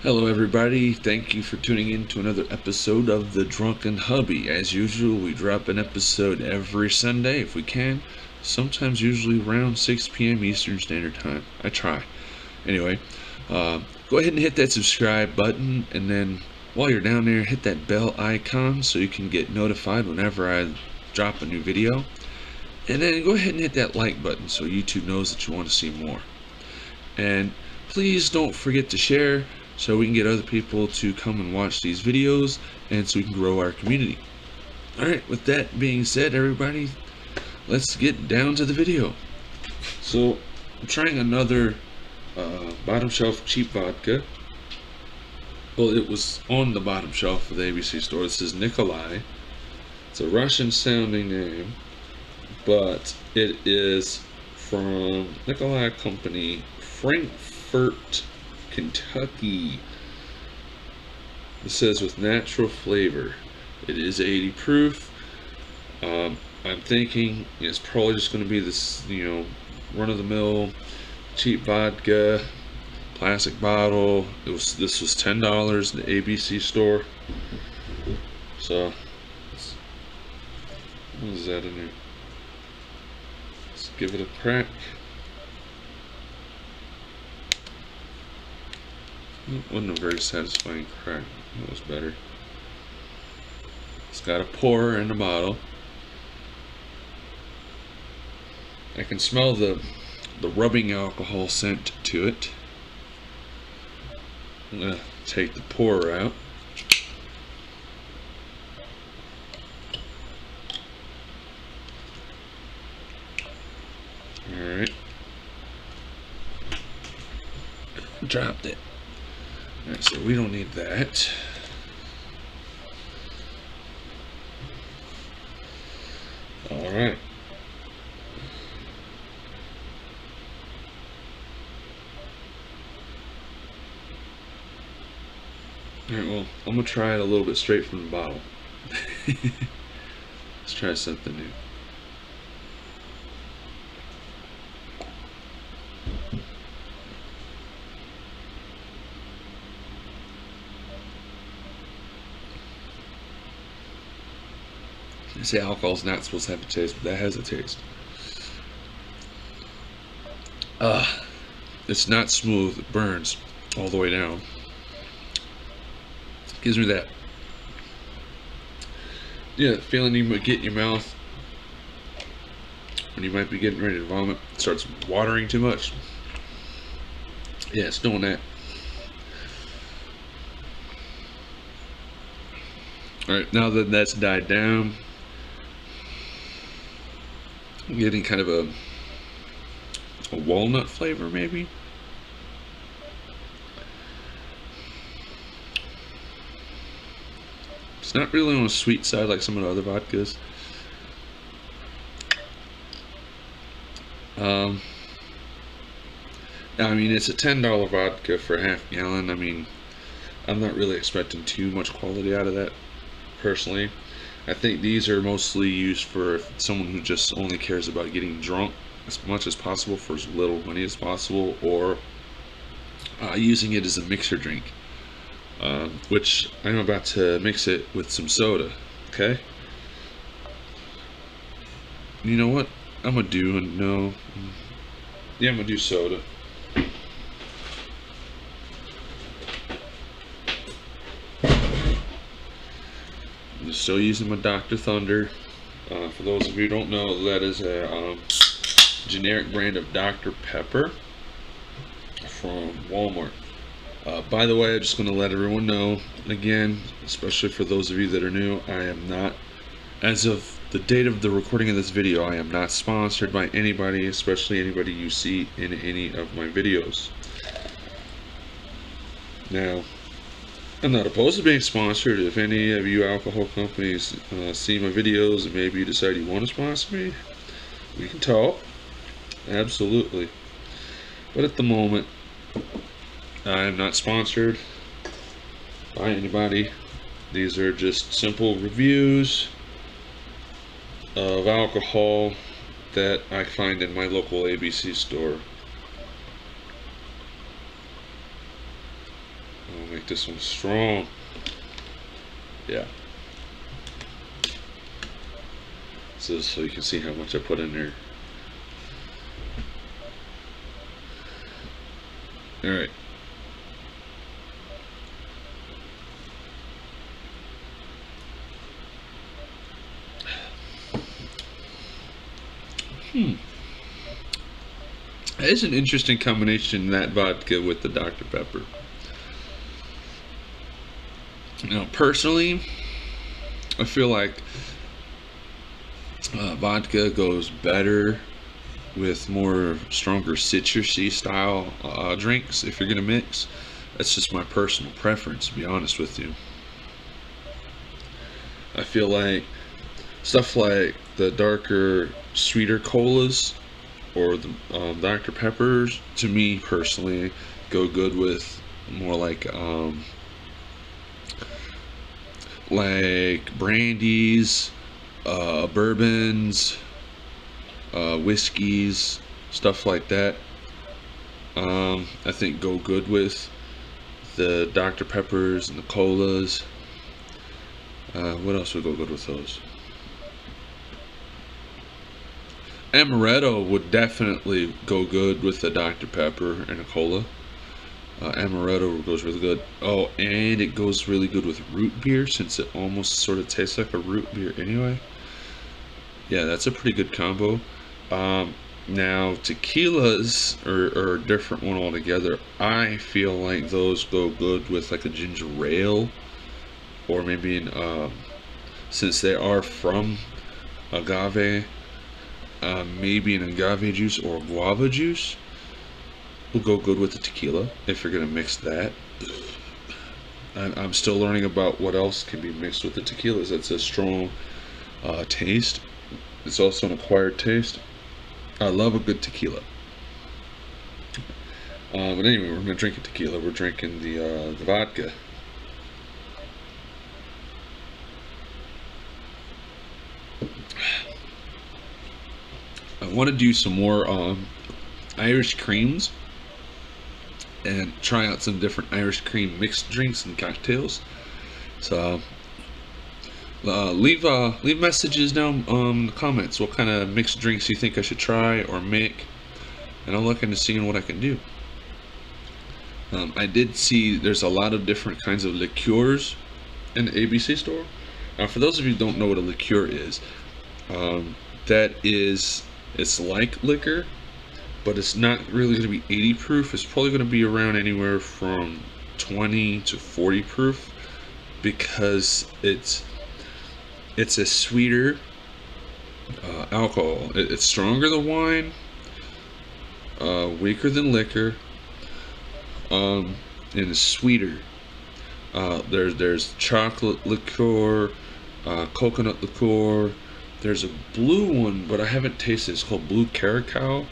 Hello everybody, thank you for tuning in to another episode of the Drunken Hubby. As usual, we drop an episode every Sunday if we can, usually around 6 p.m. Eastern Standard Time. I try. Anyway, go ahead and hit that subscribe button, and then while you're down there, hit that bell icon so you can get notified whenever I drop a new video. And then go ahead and hit that like button so YouTube knows that you want to see more. And please don't forget to share so we can get other people to come and watch these videos and so we can grow our community. Alright, with that being said, everybody, let's get down to the video. So, I'm trying another bottom shelf cheap vodka. Well, it was on the bottom shelf of the ABC store. This is Nikolai. It's a Russian sounding name, but it is from Nikolai Company, Frankfort, Kentucky. It says with natural flavor. It is 80 proof. I'm thinking it's probably just going to be this, run-of-the-mill cheap vodka, plastic bottle. This was $10 in the ABC store. So, what is that in here? Let's give it a crack. It wasn't a very satisfying crack. It was better. It's got a pour in the bottle. I can smell the rubbing alcohol scent to it. I'm gonna take the pour out. Alright. Dropped it. Alright, so we don't need that. Alright. Alright, well, I'm gonna try it a little bit straight from the bottle. Let's try something new. They say alcohol's not supposed to have a taste, but that has a taste. It's not smooth, it burns all the way down. It gives me that feeling you might get in your mouth when you might be getting ready to vomit. It starts watering too much. Yeah, it's doing that. Alright, now that that's died down, I'm getting kind of a walnut flavor, maybe. It's not really on the sweet side like some of the other vodkas. I mean, it's a $10 vodka for half a gallon. I mean, I'm not really expecting too much quality out of that, personally. I think these are mostly used for someone who just only cares about getting drunk as much as possible for as little money as possible, or using it as a mixer drink, which I'm about to mix it with some soda. Okay, you know what I'm gonna do? I'm gonna do soda. I'm still using my Dr. Thunder. For those of you who don't know, that is a generic brand of Dr. Pepper from Walmart. By the way, I'm just going to let everyone know, again, especially for those of you that are new, I am not, as of the date of the recording of this video, I am not sponsored by anybody, especially anybody you see in any of my videos. Now, I'm not opposed to being sponsored. If any of you alcohol companies see my videos and maybe you decide you want to sponsor me, we can talk. Absolutely. But at the moment, I am not sponsored by anybody. These are just simple reviews of alcohol that I find in my local ABC store. make this one strong. Yeah. So you can see how much I put in there. Alright. It's an interesting combination, that vodka with the Dr. Pepper. Now, personally, I feel like vodka goes better with more stronger citrusy style drinks if you're gonna mix. That's just my personal preference, to be honest with you. I feel like stuff like the darker, sweeter colas or the Dr. Peppers, to me personally, go good with more like brandies, bourbons, whiskeys, stuff like that. I think go good with the Dr. Peppers and the colas. What else would go good with those? Amaretto would definitely go good with the Dr. Pepper and a cola. Amaretto goes really good. Oh, and it goes really good with root beer, since it almost sort of tastes like a root beer anyway. Yeah, that's a pretty good combo. Now, tequilas are a different one altogether. I feel like those go good with like a ginger ale, or maybe since they are from agave, maybe an agave juice or guava juice will go good with the tequila if you're gonna mix that. I'm still learning about what else can be mixed with the tequilas. That's a strong taste. It's also an acquired taste. I love a good tequila. But anyway, we're not drinking tequila. We're drinking the vodka. I want to do some more Irish creams and try out some different Irish cream mixed drinks and cocktails. So leave messages down in the comments what kind of mixed drinks you think I should try or make, and I'll look into seeing what I can do. I did see there's a lot of different kinds of liqueurs in the ABC store. Now, for those of you who don't know what a liqueur is, it's like liquor, but it's not really going to be 80 proof. It's probably going to be around anywhere from 20 to 40 proof, because it's a sweeter alcohol. It's stronger than wine, weaker than liquor, and it's sweeter. There's chocolate liqueur, coconut liqueur. There's a blue one, but I haven't tasted it. It's called Blue Caracal.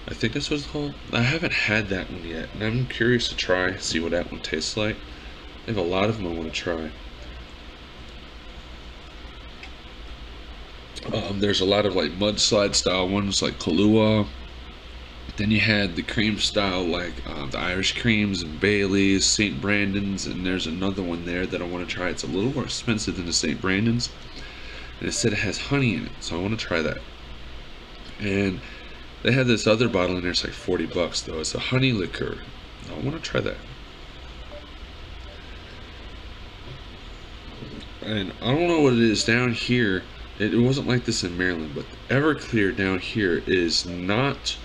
I think that's what it's called. I haven't had that one yet, and I'm curious to try, see what that one tastes like. I have a lot of them I want to try. There's a lot of like mudslide style ones like Kahlua. Then you had the cream style like the Irish creams and Bailey's, St. Brandon's, and there's another one there that I want to try. It's a little more expensive than the St. Brandon's, and it said it has honey in it, so I want to try that. And they had this other bottle in there. It's like $40 though. It's a honey liqueur. I want to try that. And I don't know what it is down here. It wasn't like this in Maryland, but Everclear down here is not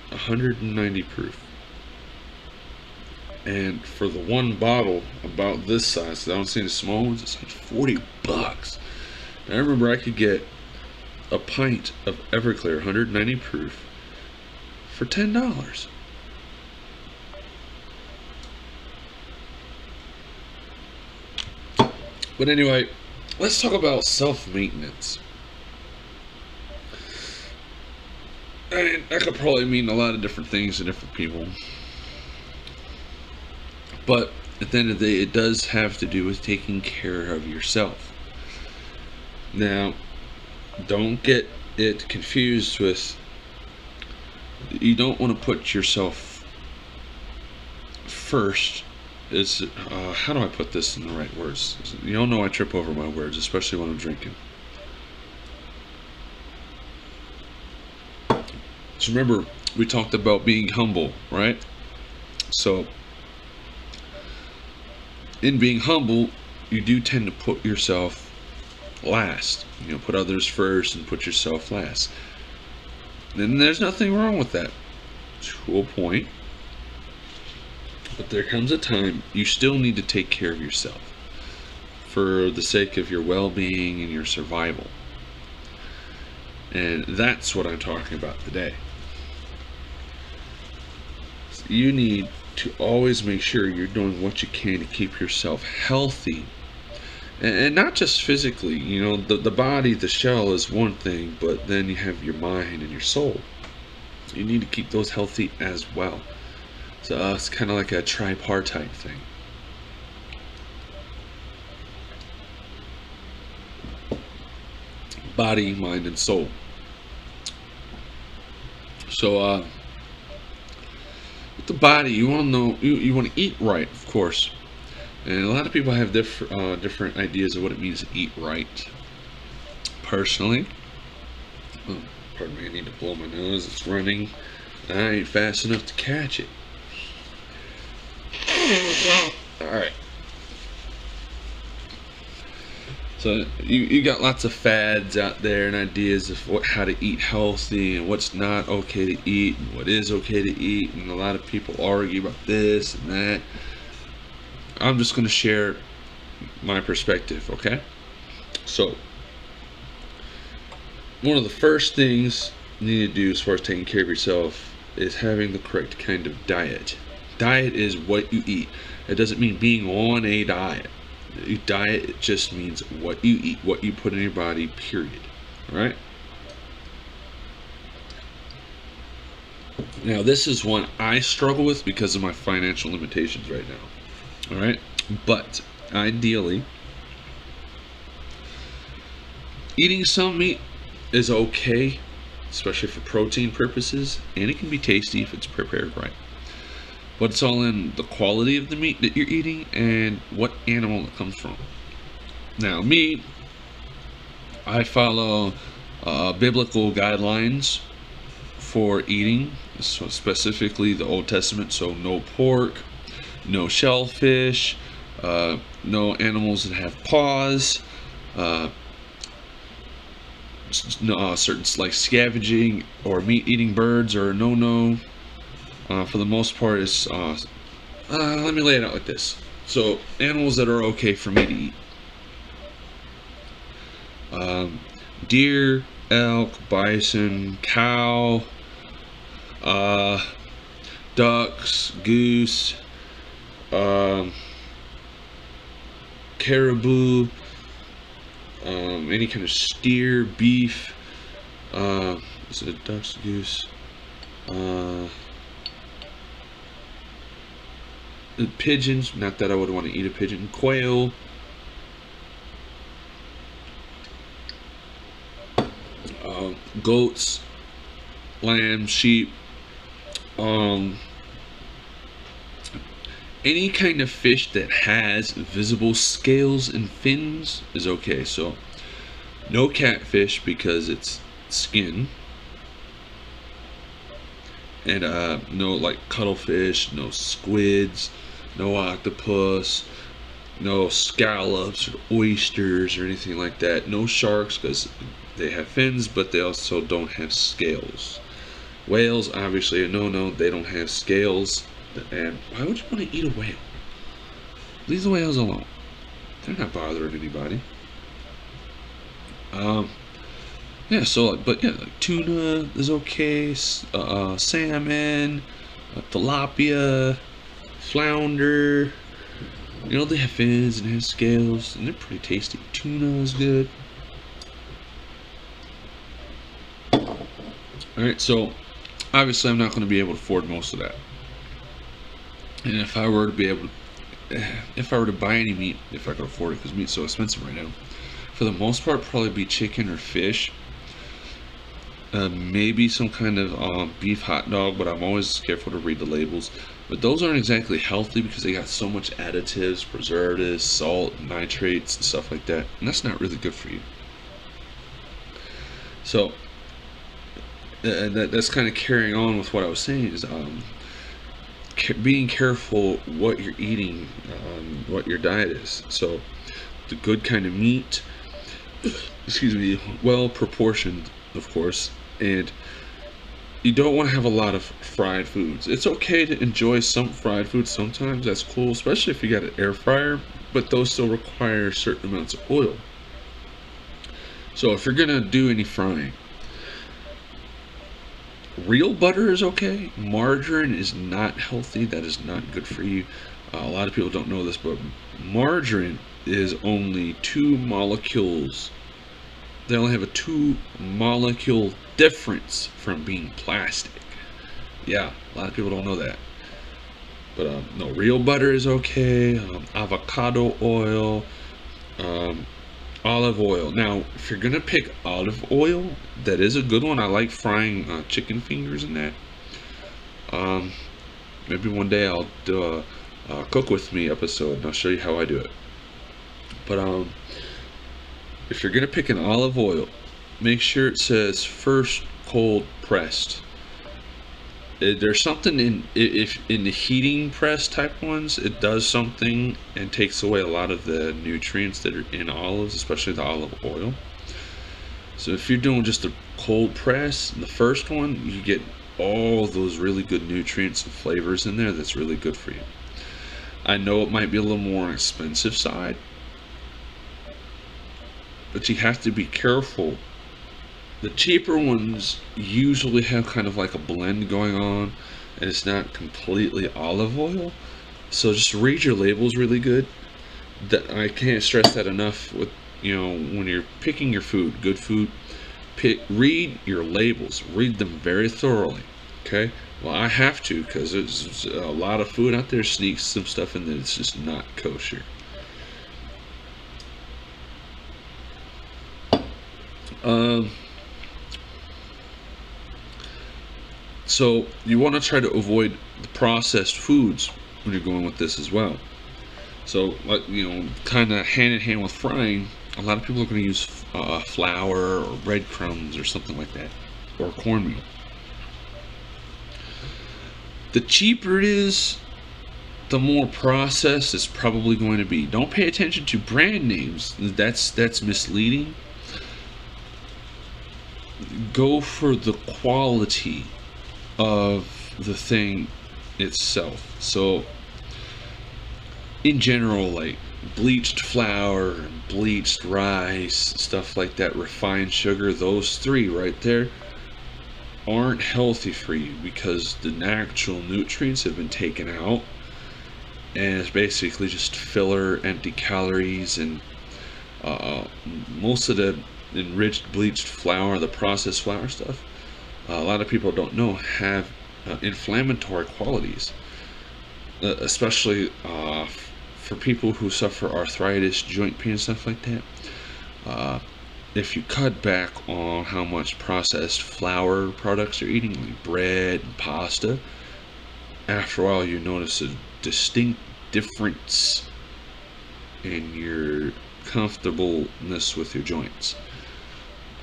190 proof. And for the one bottle about this size, I don't see the small ones, it's like $40. And I remember I could get a pint of Everclear 190 proof for $10. But anyway, let's talk about self-maintenance. And that could probably mean a lot of different things to different people. But at the end of the day, it does have to do with taking care of yourself. Now, don't get it confused with, you don't want to put yourself first is, how do I put this in the right words? You all know I trip over my words, especially when I'm drinking. So remember, we talked about being humble, right? So, in being humble, you do tend to put yourself last. You know, put others first and put yourself last. And there's nothing wrong with that, to a point. But there comes a time you still need to take care of yourself for the sake of your well-being and your survival. And that's what I'm talking about today. You need to always make sure you're doing what you can to keep yourself healthy. And not just physically, you know, the body, the shell is one thing, but then you have your mind and your soul. You need to keep those healthy as well. So it's kind of like a tripartite thing. Body, mind, and soul. So with the body, you want to know, you want to eat right, of course. And a lot of people have different ideas of what it means to eat right. Personally, pardon me, I need to blow my nose. It's running. I ain't fast enough to catch it. Alright. So you got lots of fads out there and ideas of how to eat healthy and what's not okay to eat and what is okay to eat, and a lot of people argue about this and that. I'm just going to share my perspective, okay? So, one of the first things you need to do as far as taking care of yourself is having the correct kind of diet. Diet is what you eat. It doesn't mean being on a diet. Diet, it just means what you eat, what you put in your body, period. Alright? Now, this is one I struggle with because of my financial limitations right now. Alright? But, ideally, eating some meat is okay, especially for protein purposes, and it can be tasty if it's prepared right. But it's all in the quality of the meat that you're eating and what animal it comes from. Now, me, I follow biblical guidelines for eating, so specifically the Old Testament. So no pork, no shellfish, no animals that have paws, certain like scavenging or meat-eating birds are a no-no. For the most part, it's let me lay it out like this. So animals that are okay for me to eat: deer, elk, bison, cow, ducks, goose, caribou, any kind of steer, beef, is it ducks, goose, pigeons, not that I would want to eat a pigeon, quail, goats, lambs, sheep, any kind of fish that has visible scales and fins is okay. So no catfish because it's skin, and no like cuttlefish, no squids, no octopus, no scallops or oysters or anything like that. No sharks because they have fins, but they also don't have scales. Whales, obviously a no-no. They don't have scales. And why would you want to eat a whale? Leave the whales alone. They're not bothering anybody. Yeah, so, but yeah, like tuna is okay, salmon, tilapia, flounder, you know, they have fins and have scales, and they're pretty tasty. Tuna is good. Alright, so, obviously I'm not going to be able to afford most of that. And if I were to buy any meat, if I could afford it, because meat's so expensive right now, for the most part, probably be chicken or fish. maybe some kind of beef hot dog, but I'm always careful to read the labels. But those aren't exactly healthy because they got so much additives, preservatives, salt, nitrates, and stuff like that, and that's not really good for you. So that's kind of carrying on with what I was saying, is being careful what you're eating, what your diet is. So the good kind of meat, excuse me, well proportioned, of course, and you don't want to have a lot of fried foods. It's okay to enjoy some fried foods sometimes, that's cool, especially if you got an air fryer, but those still require certain amounts of oil. So if you're gonna do any frying, real butter is okay. Margarine is not healthy. That is not good for you. A lot of people don't know this, but margarine is only 2 molecules. They only have a 2 molecule difference from being plastic. Yeah, a lot of people don't know that. But no, real butter is okay. Avocado oil, olive oil. Now, if you're gonna pick olive oil, that is a good one. I like frying chicken fingers in that. Maybe one day I'll do a cook with me episode, and I'll show you how I do it. But if you're gonna pick an olive oil, make sure it says first cold pressed. There's something in the heating press type ones, it does something and takes away a lot of the nutrients that are in olives, especially the olive oil. So if you're doing just a cold press, the first one, you get all those really good nutrients and flavors in there. That's really good for you. I know it might be a little more on the expensive side, but you have to be careful. The cheaper ones usually have kind of like a blend going on, and it's not completely olive oil. So just read your labels really good. I can't stress that enough. With, when you're picking your food, good food, read your labels. Read them very thoroughly. Okay. Well, I have to, because there's a lot of food out there sneaks some stuff in that's just not kosher. So you want to try to avoid the processed foods when you're going with this as well. So, kind of hand in hand with frying, a lot of people are going to use flour or breadcrumbs or something like that, or cornmeal. The cheaper it is, the more processed it's probably going to be. Don't pay attention to brand names. That's misleading. Go for the quality of the thing itself. So in general, like bleached flour, bleached rice, stuff like that, refined sugar, those 3 right there aren't healthy for you because the natural nutrients have been taken out, and it's basically just filler, empty calories, and most of the enriched bleached flour, the processed flour stuff, a lot of people don't know, have inflammatory qualities, especially for people who suffer arthritis, joint pain, stuff like that. If you cut back on how much processed flour products you're eating, like bread and pasta, after a while you notice a distinct difference in your comfortableness with your joints.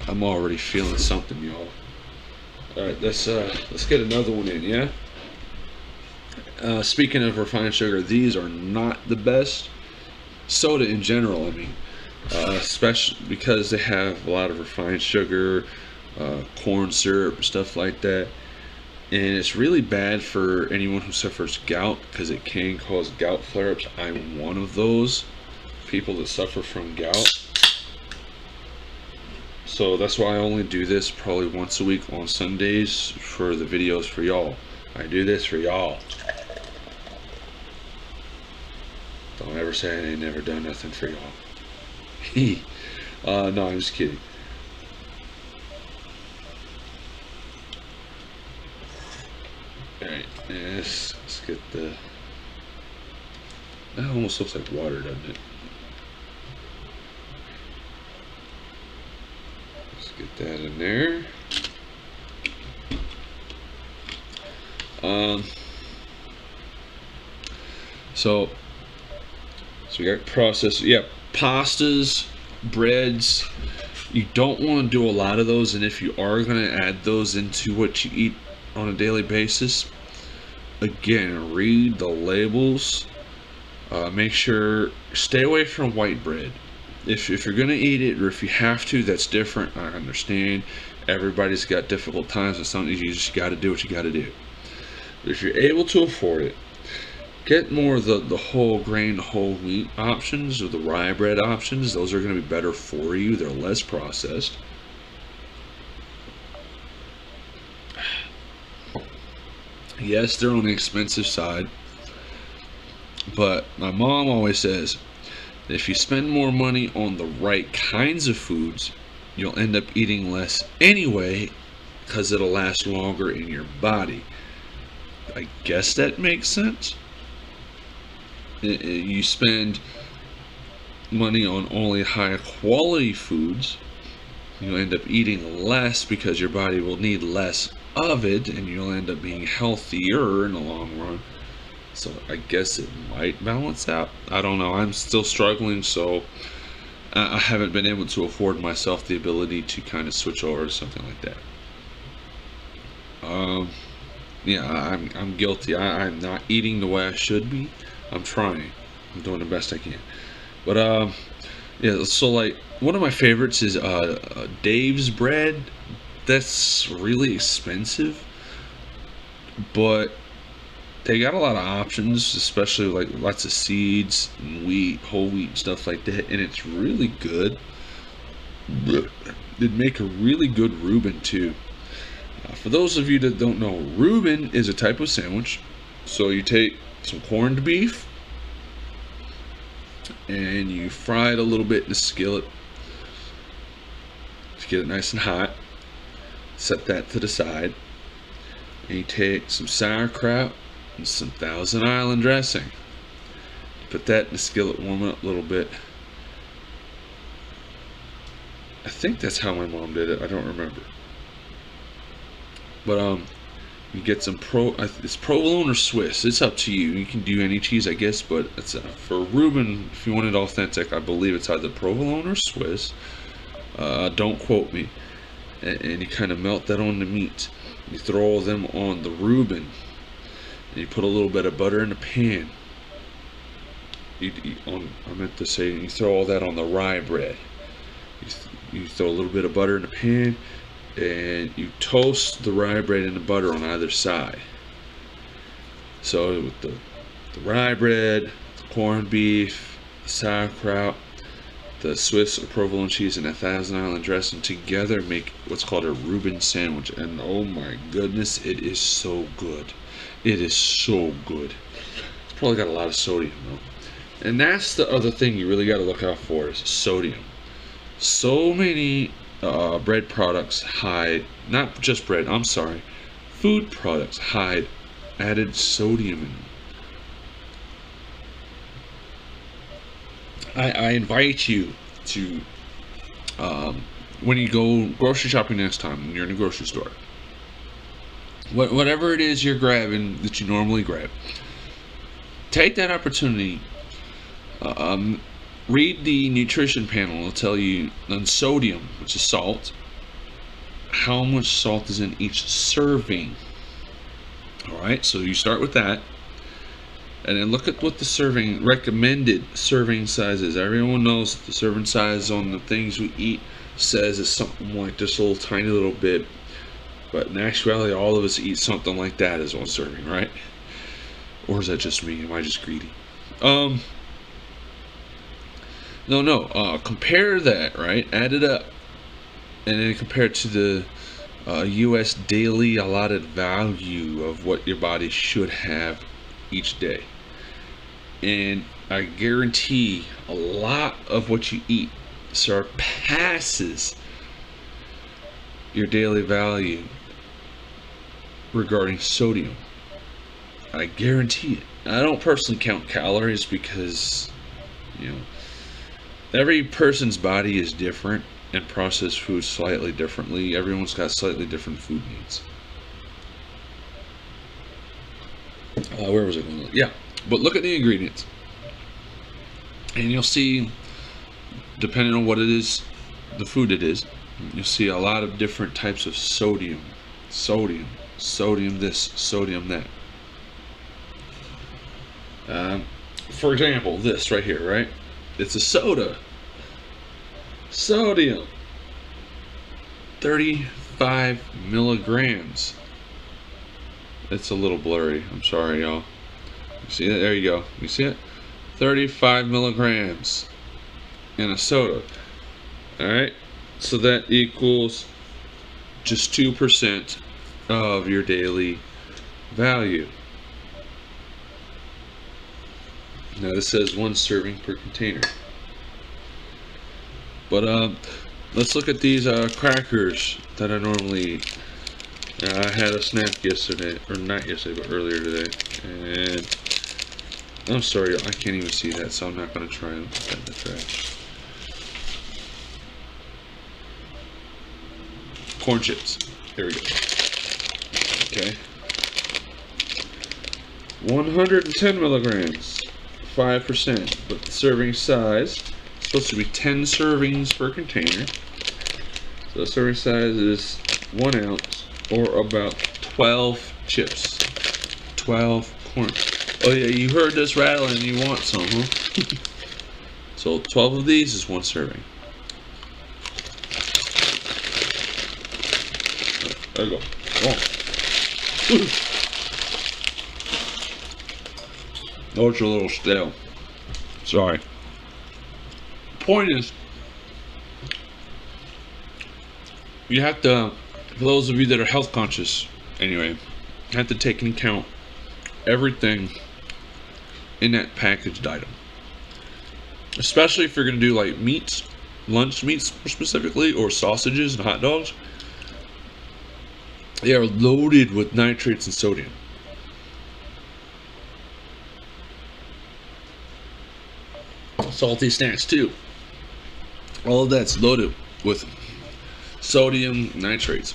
I'm already feeling something, y'all. Alright, let's get another one in, yeah? Speaking of refined sugar, these are not the best. Soda in general, I mean. Especially because they have a lot of refined sugar, corn syrup, stuff like that. And it's really bad for anyone who suffers gout, because it can cause gout flare-ups. I'm one of those people that suffer from gout. So that's why I only do this probably once a week on Sundays for the videos for y'all. I do this for y'all. Don't ever say I ain't never done nothing for y'all. No, I'm just kidding. Alright, let's get the... That almost looks like water, doesn't it? Get that in there. So we got processed, yeah, pastas, breads. You don't want to do a lot of those, and if you are going to add those into what you eat on a daily basis, again, read the labels. Make sure, stay away from white bread. If you're going to eat it, or if you have to, that's different. I understand. Everybody's got difficult times, and sometimes you just got to do what you got to do. But if you're able to afford it, get more of the whole grain, whole wheat options, or the rye bread options. Those are going to be better for you. They're less processed. Yes, they're on the expensive side. But my mom always says, if you spend more money on the right kinds of foods, you'll end up eating less anyway, because it'll last longer in your body. I guess that makes sense. You spend money on only high quality foods, you'll end up eating less because your body will need less of it, and you'll end up being healthier in the long run. So I guess it might balance out. I don't know. I'm still struggling, so I haven't been able to afford myself the ability to kind of switch over to something like that. Yeah, I'm guilty. I'm not eating the way I should be. I'm trying. I'm doing the best I can. But yeah. So like, one of my favorites is Dave's bread. That's really expensive, but they got a lot of options, especially like lots of seeds and wheat, whole wheat and stuff like that, and it's really good. They'd make a really good Reuben too. For those of you that don't know, Reuben is a type of sandwich. So you take some corned beef and you fry it a little bit in a skillet to get it nice and hot. Set that to the side, and you take some sauerkraut and some Thousand Island dressing. Put that in the skillet, warm it up a little bit. I think that's how my mom did it. I don't remember. But you get some it's provolone or Swiss. It's up to you. You can do any cheese, I guess, but it's for Reuben. If you want it authentic, I believe it's either provolone or Swiss. Don't quote me. And you kind of melt that on the meat. You throw them on the Reuben. And you put a little bit of butter in the pan. I meant to say, you throw all that on the rye bread. You throw a little bit of butter in the pan, and you toast the rye bread and the butter on either side. So with the rye bread, the corned beef, the sauerkraut, the Swiss or provolone cheese, and a Thousand Island dressing together make what's called a Reuben sandwich. And oh my goodness, it is so good. It is so good. It's probably got a lot of sodium though. And that's the other thing you really got to look out for, is sodium. So many bread products hide, not just bread, I'm sorry, food products hide added sodium in them. I invite you to, when you go grocery shopping next time, when you're in a grocery store, whatever it is you're grabbing that you normally grab, take that opportunity. Read the nutrition panel. It'll tell you on sodium, which is salt, how much salt is in each serving. Alright, so you start with that, and then look at what the recommended serving size is. Everyone knows that the serving size on the things we eat says is something like this little tiny little bit, but in actuality all of us eat something like that as one serving, right? Or is that just me? Am I just greedy? No. Compare that, right? Add it up, and then compare it to the U.S. daily allotted value of what your body should have each day. And I guarantee a lot of what you eat surpasses your daily value regarding sodium. I guarantee it. I don't personally count calories because, every person's body is different and process food slightly differently. Everyone's got slightly different food needs. Where was I going? Yeah, but look at the ingredients, and you'll see, depending on what it is, the food it is, you'll see a lot of different types of sodium, sodium this, sodium that. For example, this right here, right? It's a soda. Sodium, 35 milligrams. It's a little blurry. I'm sorry, y'all. You see it? There you go. You see it? 35 milligrams in a soda. Alright? So that equals just 2% of your daily value. Now this says 1 serving per container. But let's look at these crackers that I normally eat. I had a snack yesterday, or not yesterday, but earlier today, and I'm sorry, I can't even see that, so I'm not going to try them. Put that in the trash. Corn chips. Here we go. Okay. 110 milligrams, 5%, but the serving size is supposed to be 10 servings per container. So the serving size is 1 ounce, or about 12 chips. 12 corn. Oh yeah, you heard this rattling and you want some, huh? So 12 of these is 1 serving. There you go. Oh, it's a little stale. Sorry. Point is, you have to, for those of you that are health conscious, anyway, you have to take into account everything in that packaged item. Especially if you're going to do like meats, lunch meats specifically, or sausages and hot dogs. They are loaded with nitrates and sodium. Salty snacks too. All of that's loaded with sodium nitrates.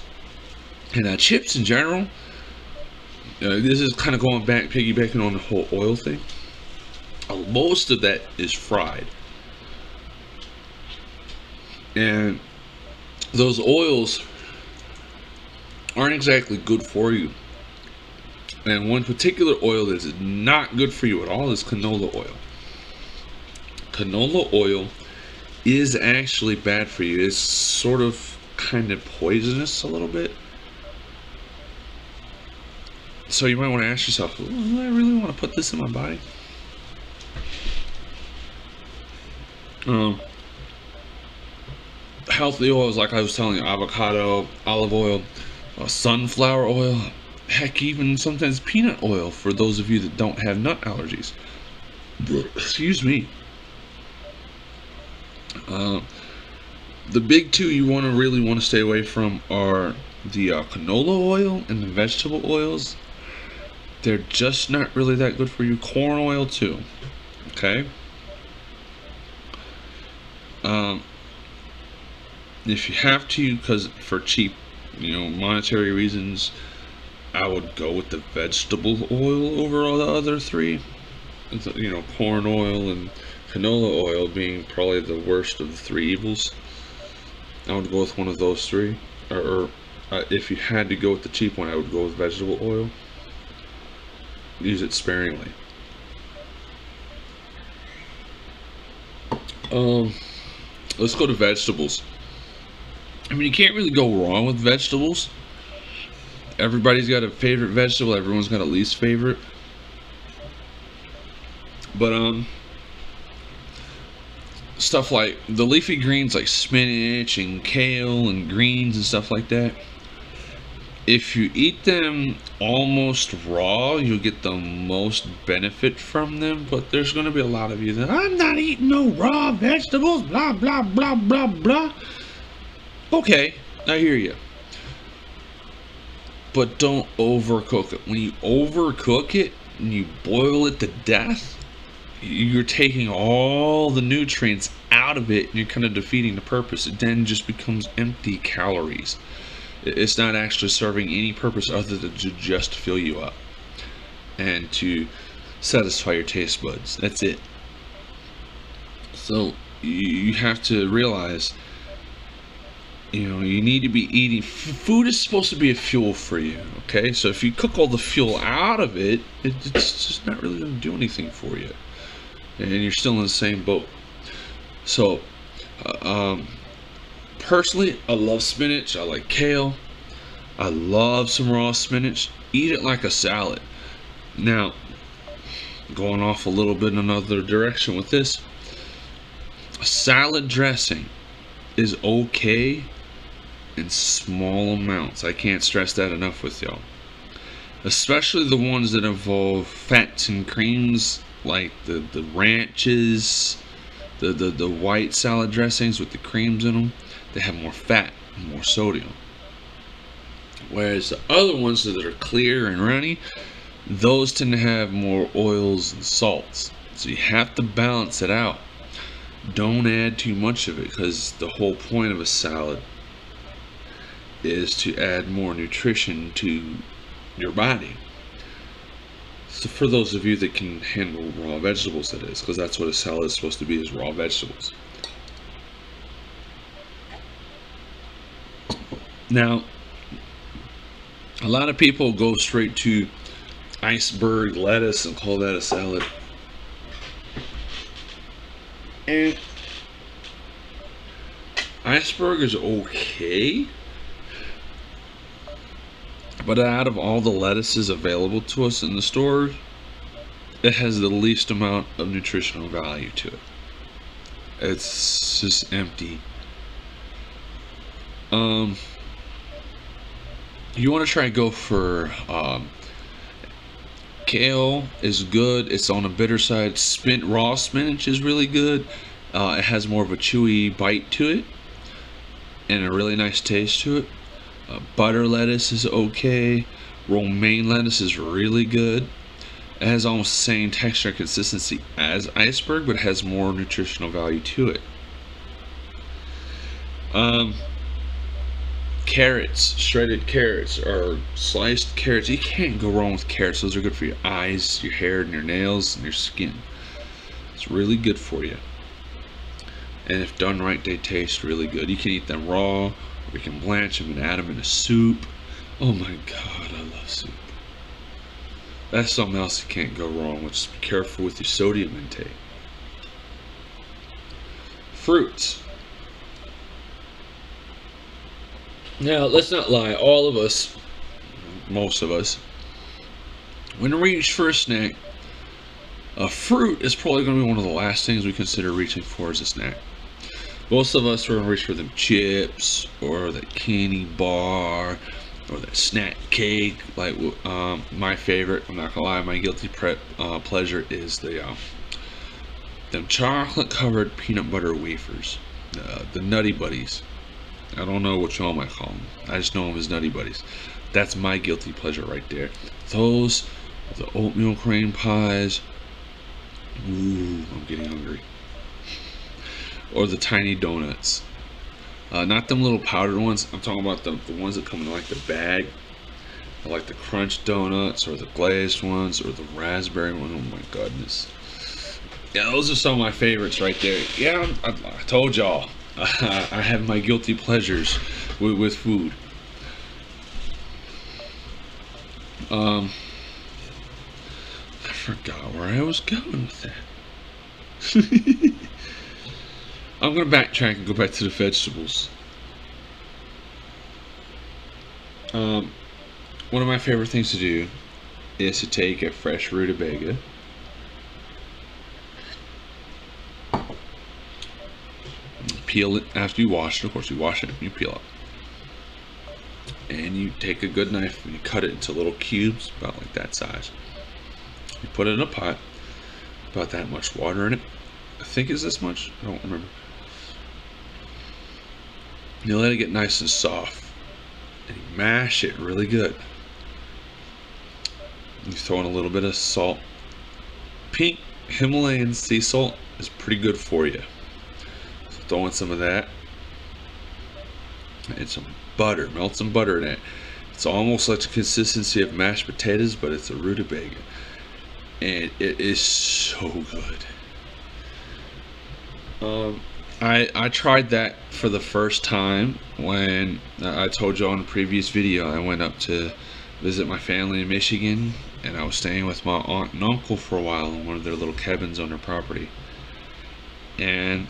And chips in general, this is kind of going back, piggybacking on the whole oil thing. Most of that is fried. And those oils aren't exactly good for you. And one particular oil that is not good for you at all is canola oil. Canola oil is actually bad for you. It's sort of kind of poisonous a little bit. So you might want to ask yourself, do I really want to put this in my body? Healthy oils, like I was telling you, avocado, olive oil, sunflower oil, heck, even sometimes peanut oil for those of you that don't have nut allergies. Excuse me. The big two you really want to stay away from are the canola oil and the vegetable oils. They're just not really that good for you. Corn oil too. Okay. If you have to, because for cheap, monetary reasons, I would go with the vegetable oil over all the other three. Corn oil and canola oil being probably the worst of the 3 evils. I would go with one of those 3. Or if you had to go with the cheap one, I would go with vegetable oil. Use it sparingly. Let's go to vegetables. I mean, you can't really go wrong with vegetables. Everybody's got a favorite vegetable. Everyone's got a least favorite. But stuff like the leafy greens like spinach and kale and greens and stuff like that, if you eat them almost raw, you'll get the most benefit from them. But there's going to be a lot of you that, I'm not eating no raw vegetables, blah blah blah blah blah. Okay, I hear you, but don't overcook it. When you overcook it and you boil it to death, you're taking all the nutrients out of it and you're kind of defeating the purpose. It then just becomes empty calories. It's not actually serving any purpose other than to just fill you up. and to satisfy your taste buds. That's it. So you have to realize, you know, you need to be eating. Food is supposed to be a fuel for you, okay? So if you cook all the fuel out of it, it's just not really going to do anything for you, and you're still in the same boat. So personally, I love spinach. I like kale. I love some raw spinach. Eat it like a salad. Now, going off a little bit in another direction with this, salad dressing is okay in small amounts. I can't stress that enough with y'all. Especially the ones that involve fats and creams, like the ranches, the white salad dressings with the creams in them. They have more fat and more sodium. Whereas the other ones that are clear and runny, those tend to have more oils and salts. So you have to balance it out. Don't add too much of it, because the whole point of a salad is to add more nutrition to your body. So for those of you that can handle raw vegetables, that is, because that's what a salad is supposed to be, is raw vegetables. Now, a lot of people go straight to iceberg lettuce and call that a salad. And iceberg is okay, but out of all the lettuces available to us in the store, it has the least amount of nutritional value to it. It's just empty. You want to try to go for kale is good. It's on the bitter side. Raw spinach is really good. It has more of a chewy bite to it and a really nice taste to it. Butter lettuce is okay. Romaine lettuce is really good. It has almost the same texture and consistency as iceberg, but it has more nutritional value to it. Carrots, shredded carrots, or sliced carrots. You can't go wrong with carrots. Those are good for your eyes, your hair, and your nails, and your skin. It's really good for you. And if done right, they taste really good. You can eat them raw, or you can blanch them and add them in a soup. Oh my God, I love soup. That's something else you can't go wrong with. Just be careful with your sodium intake. Fruits. Now, let's not lie. All of us, most of us, when we reach for a snack, a fruit is probably going to be one of the last things we consider reaching for as a snack. Most of us are going to reach for them chips, or that candy bar, or that snack cake. Like my favorite, I'm not gonna lie, my guilty pleasure is them chocolate covered peanut butter wafers, the Nutty Buddies. I don't know what y'all might call them. I just know them as Nutty Buddies. That's my guilty pleasure right there. Those, the oatmeal cream pies. Ooh, I'm getting hungry. Or the tiny donuts. Not them little powdered ones. I'm talking about the ones that come in like the bag. I like the crunch donuts, or the glazed ones, or the raspberry one. Oh my goodness. Yeah, those are some of my favorites right there. Yeah, I told y'all. I have my guilty pleasures with food. I forgot where I was going with that. I'm gonna backtrack and go back to the vegetables. One of my favorite things to do is to take a fresh rutabaga, peel it after you wash it. Of course, you wash it and you peel it, and you take a good knife and you cut it into little cubes about like that size. You put it in a pot, about that much water in it. I think it's this much, I don't remember. You let it get nice and soft, and you mash it really good. You throw in a little bit of salt. Pink Himalayan sea salt is pretty good for you. So throw in some of that, and some butter. Melt some butter in it. It's almost like the consistency of mashed potatoes, but it's a rutabaga. and it is so good. I tried that for the first time when I told you on a previous video. I went up to visit my family in Michigan, and I was staying with my aunt and uncle for a while in one of their little cabins on their property. And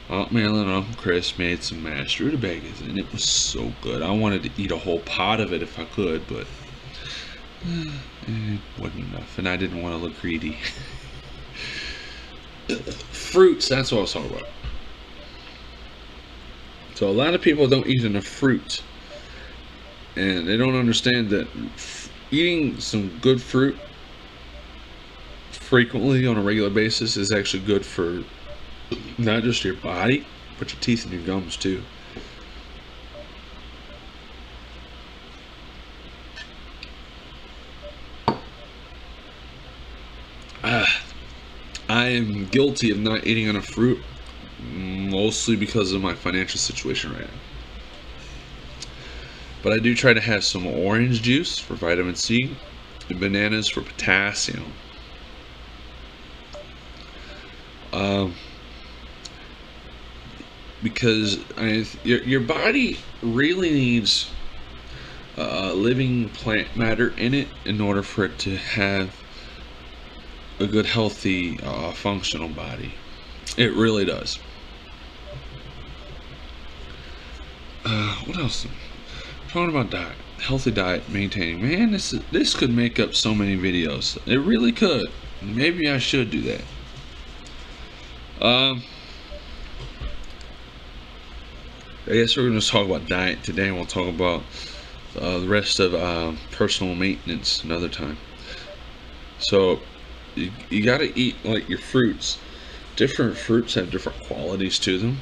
Aunt Marilyn and Uncle Chris made some mashed rutabagas, and it was so good. I wanted to eat a whole pot of it if I could, but it wasn't enough, and I didn't want to look greedy. Fruits, that's what I was talking about. So a lot of people don't eat enough fruit, and they don't understand that eating some good fruit frequently on a regular basis is actually good for not just your body, but your teeth and your gums too. I am guilty of not eating enough fruit, mostly because of my financial situation right now. But I do try to have some orange juice for vitamin C and bananas for potassium. Because your body really needs living plant matter in it in order for it to have a good, healthy, functional body. It really does. What else? Talking about diet, healthy diet, maintaining. Man, this could make up so many videos. It really could. Maybe I should do that. I guess we're going to talk about diet today, and we'll talk about the rest of personal maintenance another time. So you got to eat like your fruits. Different fruits have different qualities to them,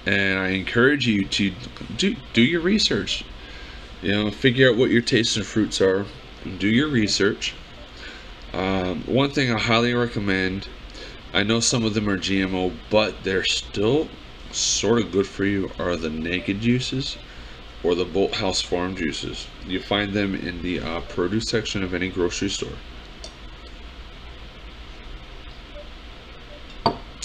and I encourage you to do your research. You know, figure out what your tastes and fruits are, and do your research. One thing I highly recommend, I know some of them are GMO, but they're still sort of good for you, are the naked juices or the Bolthouse Farm juices. You find them in the produce section of any grocery store.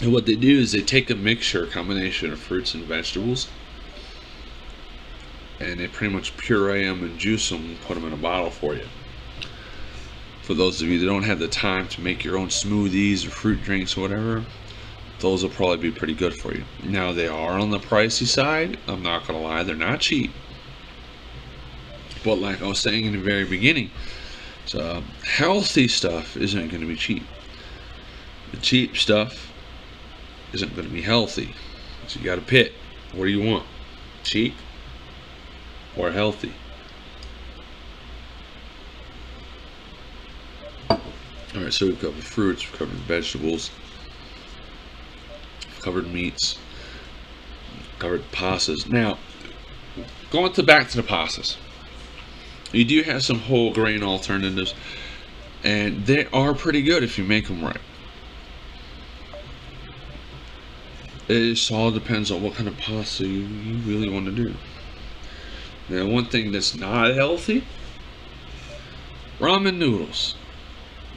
And what they do is they take a mixture, combination of fruits and vegetables, and they pretty much puree them and juice them and put them in a bottle for you. For those of you that don't have the time to make your own smoothies or fruit drinks or whatever, those will probably be pretty good for you. Now, they are on the pricey side. I'm not gonna lie, they're not cheap. But like I was saying in the very beginning, healthy stuff isn't going to be cheap. The cheap stuff isn't going to be healthy. So you got to pick. What do you want? Cheap or healthy? Alright, so we've covered fruits, we've covered vegetables, we've covered meats, we've covered pastas. Now, going back to the pastas. You do have some whole grain alternatives, and they are pretty good if you make them right. It just all depends on what kind of pasta you really want to do. Now, one thing that's not healthy, ramen noodles.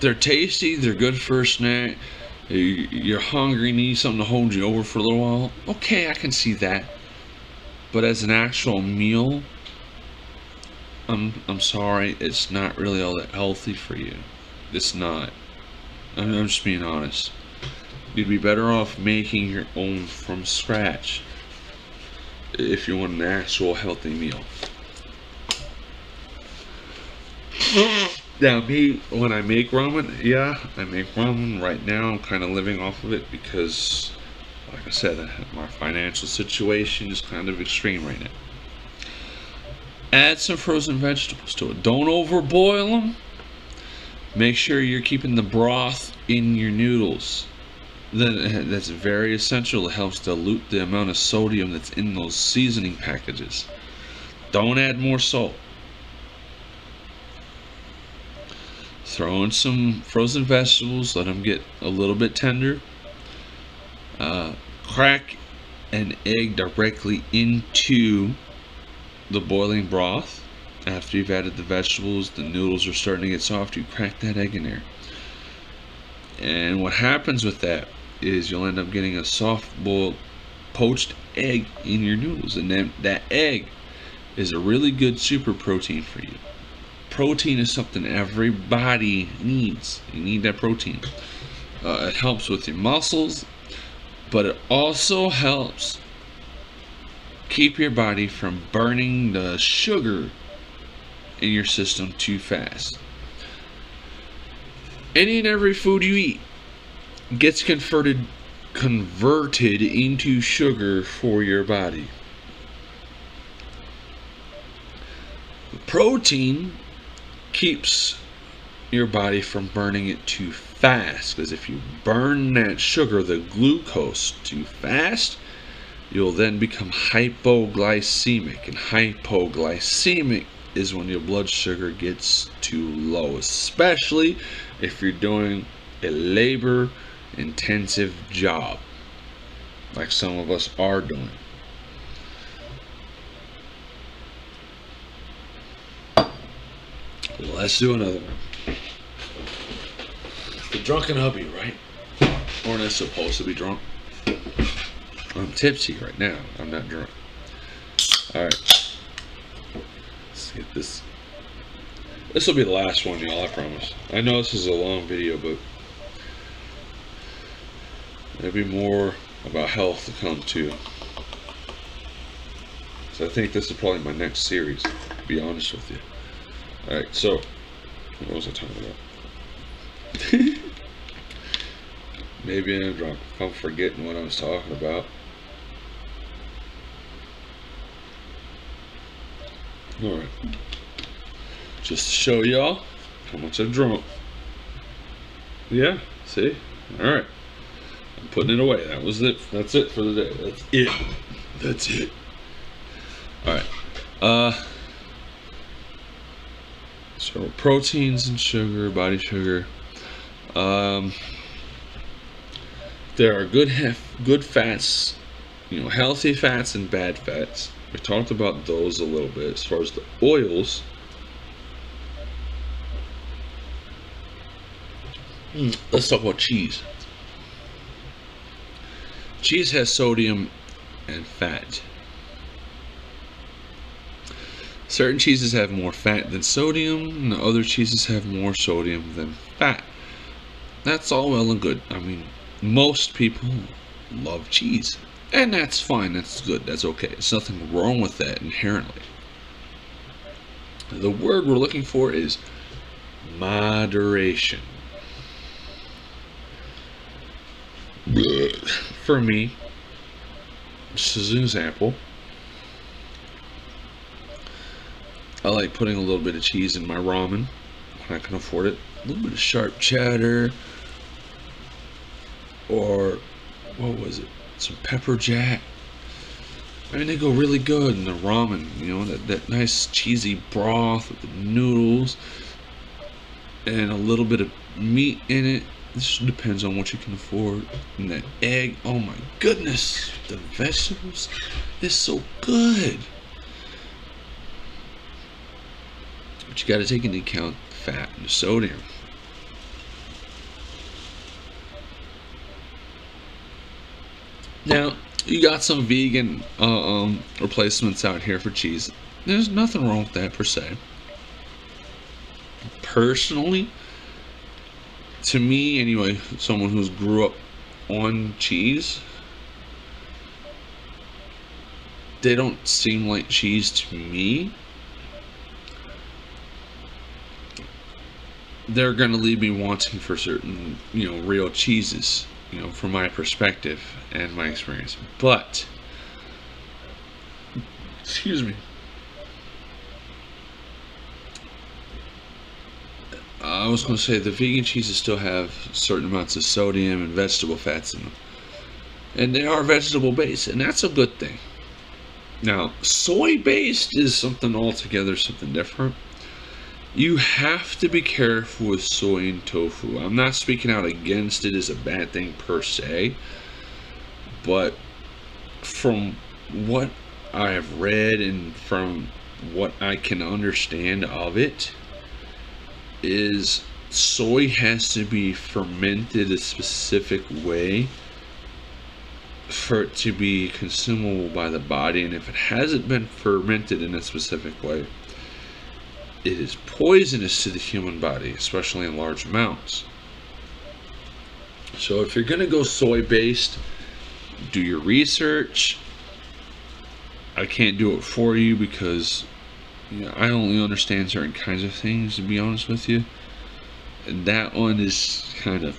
They're tasty, they're good for a snack. You're hungry, need something to hold you over for a little while. Okay, I can see that. But as an actual meal, I'm sorry, it's not really all that healthy for you. It's not. I'm just being honest. You'd be better off making your own from scratch if you want an actual healthy meal. Now, me, when I make ramen, yeah, I make ramen right now. I'm kind of living off of it because, like I said, my financial situation is kind of extreme right now. Add some frozen vegetables to it. Don't overboil them. Make sure you're keeping the broth in your noodles. That's very essential. It helps dilute the amount of sodium that's in those seasoning packages. Don't add more salt. Throw in some frozen vegetables. Let them get a little bit tender. Crack an egg directly into the boiling broth. After you've added the vegetables, the noodles are starting to get soft. You crack that egg in there. And what happens with that is you'll end up getting a soft-boiled poached egg in your noodles, and then that egg is a really good super protein for you. Protein is something everybody needs. You need that protein. It helps with your muscles, but it also helps keep your body from burning the sugar in your system too fast. Any and every food you eat gets converted into sugar for your body. Protein keeps your body from burning it too fast, because if you burn that sugar, the glucose, too fast, you'll then become hypoglycemic, and hypoglycemic is when your blood sugar gets too low, especially if you're doing a labor intensive job like some of us are doing. Let's do another one. The Drunken Hubby, right? Or not supposed to be drunk. I'm tipsy right now. I'm not drunk. Alright. Let's get this. This will be the last one, y'all, I promise. I know this is a long video, but there'll be more about health to come too. So I think this is probably my next series, to be honest with you. Alright, so what was I talking about? Maybe I'm drunk. I'm forgetting what I was talking about. Alright. Just to show y'all how much I'm drunk. Yeah, see? Alright. I'm putting it away. That was it. That's it for the day. That's it. That's it. Alright. So proteins and sugar, body sugar. There are good fats, healthy fats and bad fats. We talked about those a little bit. As far as the oils, let's talk about cheese. Cheese has sodium and fat. Certain cheeses have more fat than sodium, and other cheeses have more sodium than fat. That's all well and good. I mean, most people love cheese, and that's fine. That's good. That's okay. There's nothing wrong with that inherently. The word we're looking for is moderation. For me, just as an example, I like putting a little bit of cheese in my ramen when I can afford it. A little bit of sharp cheddar, or what was it? Some pepper jack. I mean, they go really good in the ramen. That nice cheesy broth with the noodles and a little bit of meat in it. This depends on what you can afford. And that egg, oh my goodness, the vegetables is so good. But you got to take into account the fat and the sodium. Now, you got some vegan replacements out here for cheese. There's nothing wrong with that per se. Personally, to me anyway, someone who's grew up on cheese, they don't seem like cheese to me. They're going to leave me wanting for certain, real cheeses, from my perspective and my experience. But, excuse me, I was going to say the vegan cheeses still have certain amounts of sodium and vegetable fats in them. And they are vegetable based, and that's a good thing. Now, soy based is something different. You have to be careful with soy and tofu. I'm not speaking out against it as a bad thing per se, but from what I have read and from what I can understand of it, is soy has to be fermented a specific way for it to be consumable by the body, and if it hasn't been fermented in a specific way, it is poisonous to the human body, especially in large amounts. So if you're going to go soy based, do your research. I can't do it for you because I only understand certain kinds of things, to be honest with you. And that one is kind of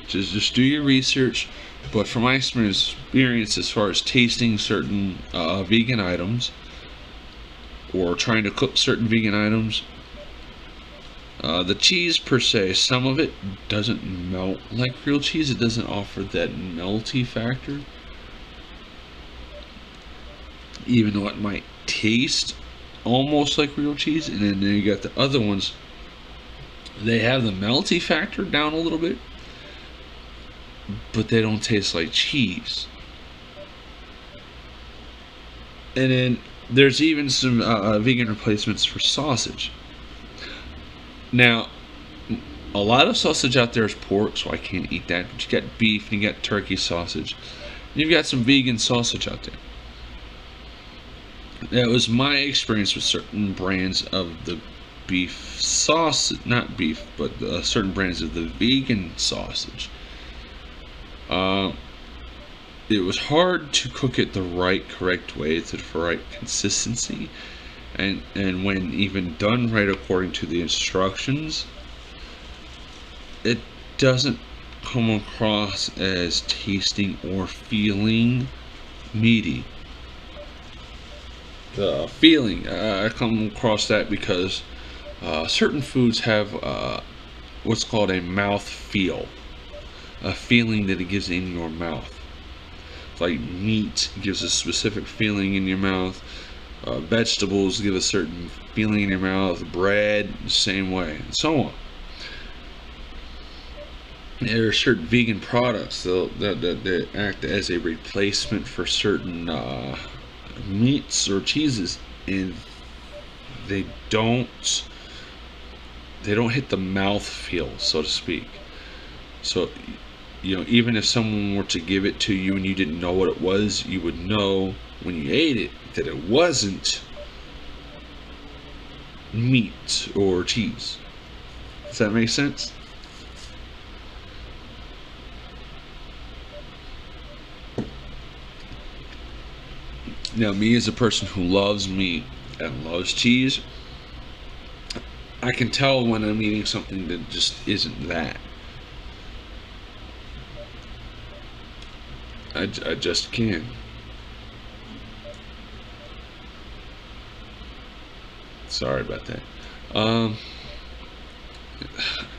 just do your research. But from my experience as far as tasting certain vegan items or trying to cook certain vegan items, the cheese per se, some of it doesn't melt like real cheese. It doesn't offer that melty factor, even though it might taste almost like real cheese. And then you got the other ones, they have the melty factor down a little bit, but they don't taste like cheese. And then there's even some vegan replacements for sausage. Now, a lot of sausage out there is pork, so I can't eat that. But you got beef and you got turkey sausage. And you've got some vegan sausage out there. That was my experience with certain brands of the beef sausage, not beef, but certain brands of the vegan sausage. It was hard to cook it the correct way, to the right consistency, and when even done right according to the instructions, it doesn't come across as tasting or feeling meaty. The feeling, I come across that because certain foods have what's called a mouth feel, a feeling that it gives in your mouth. Like meat gives a specific feeling in your mouth, vegetables give a certain feeling in your mouth, bread the same way, and so on. There are certain vegan products that act as a replacement for certain meats or cheeses, and they don't hit the mouth feel, so to speak. So even if someone were to give it to you and you didn't know what it was, you would know when you ate it that it wasn't meat or cheese. Does that make sense? Now, me as a person who loves meat and loves cheese, I can tell when I'm eating something that just isn't that. I just can. Sorry about that.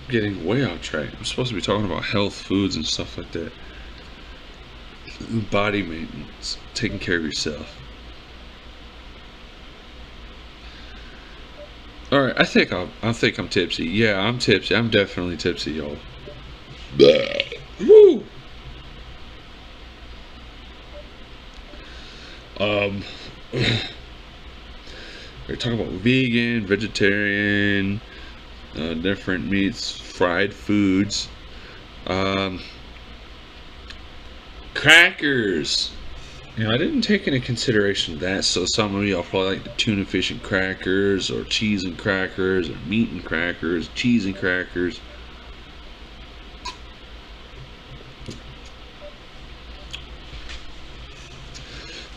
Getting way off track. I'm supposed to be talking about health foods and stuff like that. Body maintenance, taking care of yourself. All right, I think I'm tipsy. Yeah, I'm tipsy. I'm definitely tipsy, y'all. Woo. We're talking about vegan, vegetarian, different meats, fried foods, crackers. I didn't take into consideration that, so some of y'all probably like the tuna fish and crackers, or cheese and crackers, or meat and crackers, cheese and crackers.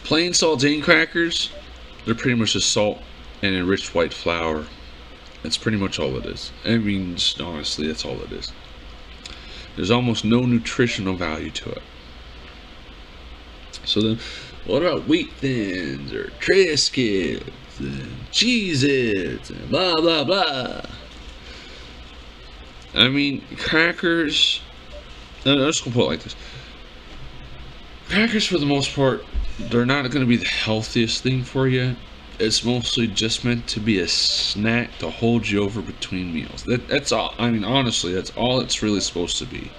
Plain saltine crackers, they're pretty much just salt and enriched white flour. That's pretty much all it is. I mean, just honestly, that's all it is. There's almost no nutritional value to it. So then, what about wheat thins, or Triscuits, and Cheez-Its, and blah, blah, blah? I mean, crackers, I'm just going to put it like this. Crackers, for the most part, they're not going to be the healthiest thing for you. It's mostly just meant to be a snack to hold you over between meals. That's all. I mean, honestly, that's all it's really supposed to be.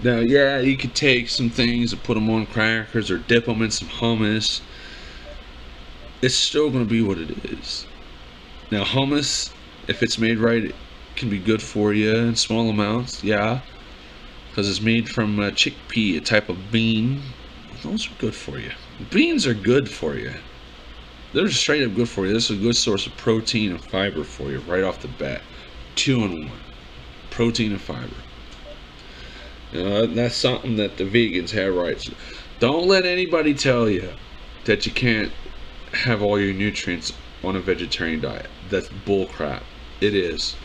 Now, yeah, you could take some things and put them on crackers or dip them in some hummus. it's still going to be what it is. Now, hummus, if it's made right, it can be good for you in small amounts, yeah, because it's made from a chickpea, a type of bean. Those are good for you. Beans are good for you. They're straight up good for you. This is a good source of protein and fiber for you right off the bat. 2-in-1. Protein and fiber. You know, that's something that the vegans have right. Don't let anybody tell you that you can't have all your nutrients on a vegetarian diet. That's bull crap. It is.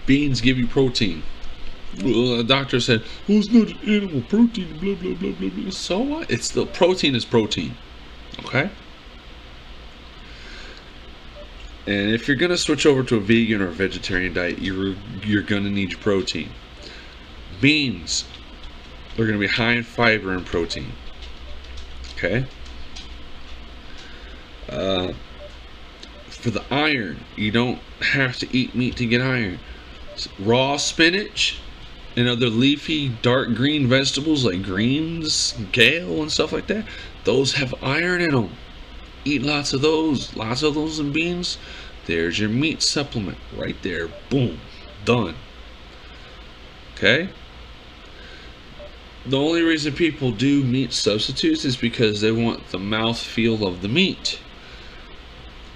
Beans give you protein. The doctor said, "Oh, it's not animal protein." Blah blah blah blah blah. So what? It's still protein is protein. Okay. And if you're gonna switch over to a vegan or a vegetarian diet, you're gonna need your protein. Beans are gonna be high in fiber and protein. Okay. For the iron, you don't have to eat meat to get iron. Raw spinach and other leafy dark green vegetables like greens, kale, and stuff like that, those have iron in them. Eat lots of those in beans. There's your meat supplement right there. Boom, done. Okay. The only reason people do meat substitutes is because they want the mouthfeel of the meat.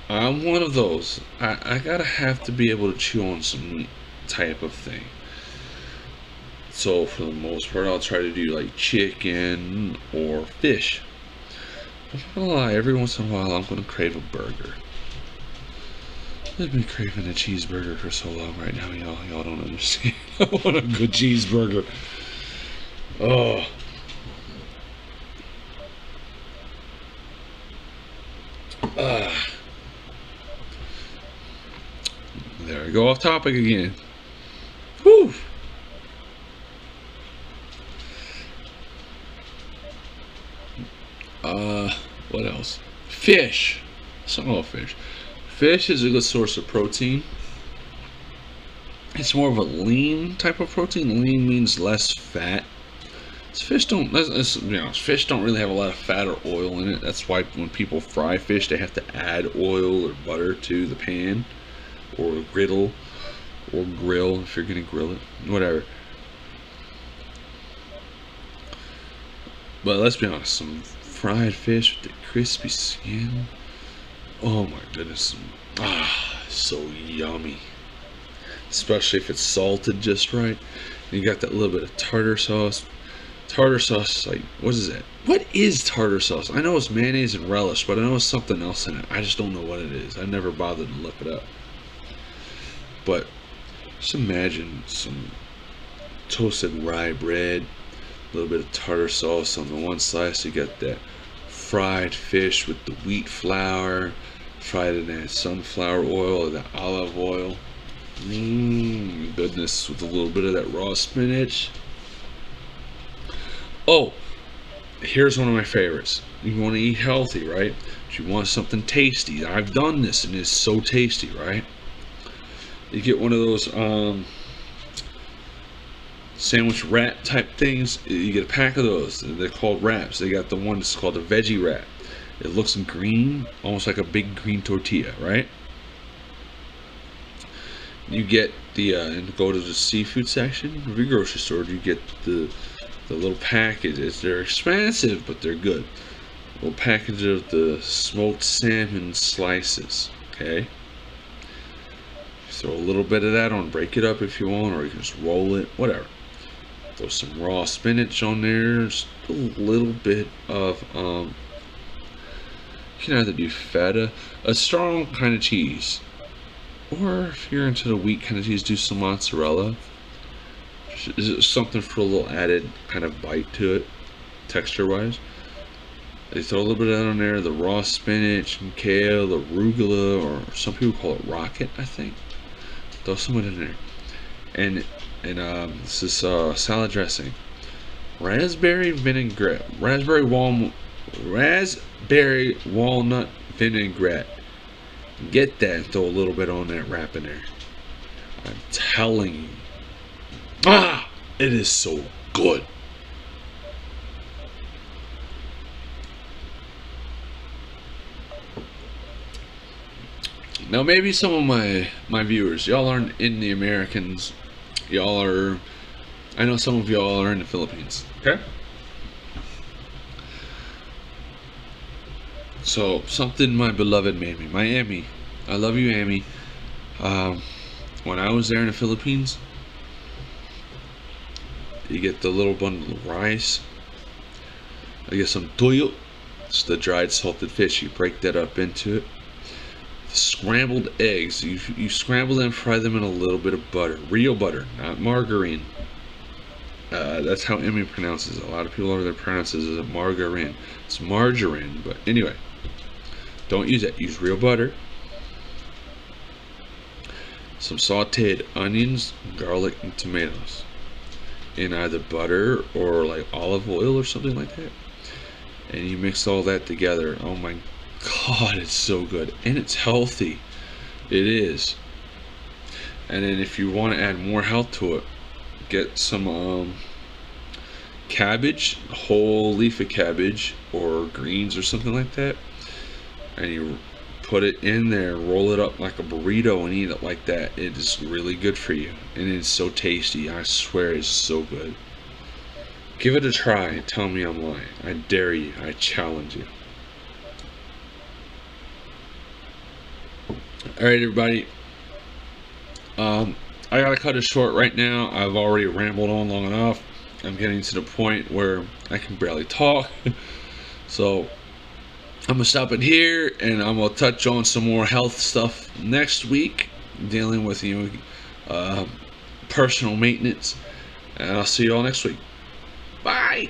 I'm one of those. I gotta have to be able to chew on some meat type of thing. So for the most part, I'll try to do like chicken or fish. I'm not gonna lie, every once in a while I'm gonna crave a burger. I've been craving a cheeseburger for so long right now, y'all don't understand. I want a good cheeseburger. Oh. There we go, off topic again. Whew. What else? Fish. Some more fish. Fish is a good source of protein. It's more of a lean type of protein. Lean means less fat. Fish don't, fish don't really have a lot of fat or oil in it. That's why when people fry fish, they have to add oil or butter to the pan, or griddle, or grill if you're gonna grill it, whatever. But let's be honest, some fried fish with the crispy skin. Oh my goodness. So yummy. Especially if it's salted just right. And you got that little bit of tartar sauce. Tartar sauce, like, what is that? What is tartar sauce? I know it's mayonnaise and relish, but I know it's something else in it. I just don't know what it is. I never bothered to look it up. But just imagine some toasted rye bread, a little bit of tartar sauce on the one slice. You got that fried fish with the wheat flour, fried in that sunflower oil or that olive oil. Goodness, with a little bit of that raw spinach. Oh, here's one of my favorites. You want to eat healthy, right? But you want something tasty. I've done this and it's so tasty, right? You get one of those sandwich wrap type things. You get a pack of those. They're called wraps. They got the one that's called a veggie wrap. It looks green, almost like a big green tortilla, right? You get the and go to the seafood section of your grocery store. You get the little packages. They're expensive, but they're good. A little package of the smoked salmon slices. Okay. Throw a little bit of that on. Break it up if you want, or you can just roll it. Whatever. Throw some raw spinach on there. Just a little bit of you can either do feta, a strong kind of cheese, or if you're into the weak kind of cheese, do some mozzarella. Something for a little added kind of bite to it, texture wise. They throw a little bit of that on there, the raw spinach and kale, the arugula, or some people call it rocket, I think. Throw some of it in there. And this is salad dressing. Raspberry vinaigrette. Raspberry walnut vinaigrette. Get that and throw a little bit on that wrap in there. I'm telling you. It is so good. Now maybe some of my viewers, y'all aren't in the Americans, y'all are, I know some of y'all are in the Philippines, okay? So something my beloved made me, my Amy, I love you, Amy. When I was there in the Philippines, you get the little bundle of rice, I get some tuyo, it's the dried salted fish, you break that up into it. Scrambled eggs, you scramble them, fry them in a little bit of butter, real butter, not margarine. That's how Emmy pronounces it. A lot of people over there pronounces it margarine. It's margarine, but anyway, don't use that. Use real butter, some sauteed onions, garlic, and tomatoes in either butter or like olive oil or something like that, and you mix all that together. Oh my God, it's so good, and it's healthy. It is. And then if you want to add more health to it, get some cabbage, whole leaf of cabbage or greens or something like that, and you put it in there, roll it up like a burrito and eat it like that. It is really good for you, and it's so tasty. I swear it's so good. Give it a try and tell me I'm lying. I dare you. I challenge you. Alright, everybody, I gotta cut it short right now. I've already rambled on long enough. I'm getting to the point where I can barely talk. So I'm gonna stop it here, and I'm gonna touch on some more health stuff next week, dealing with personal maintenance, and I'll see you all next week. Bye.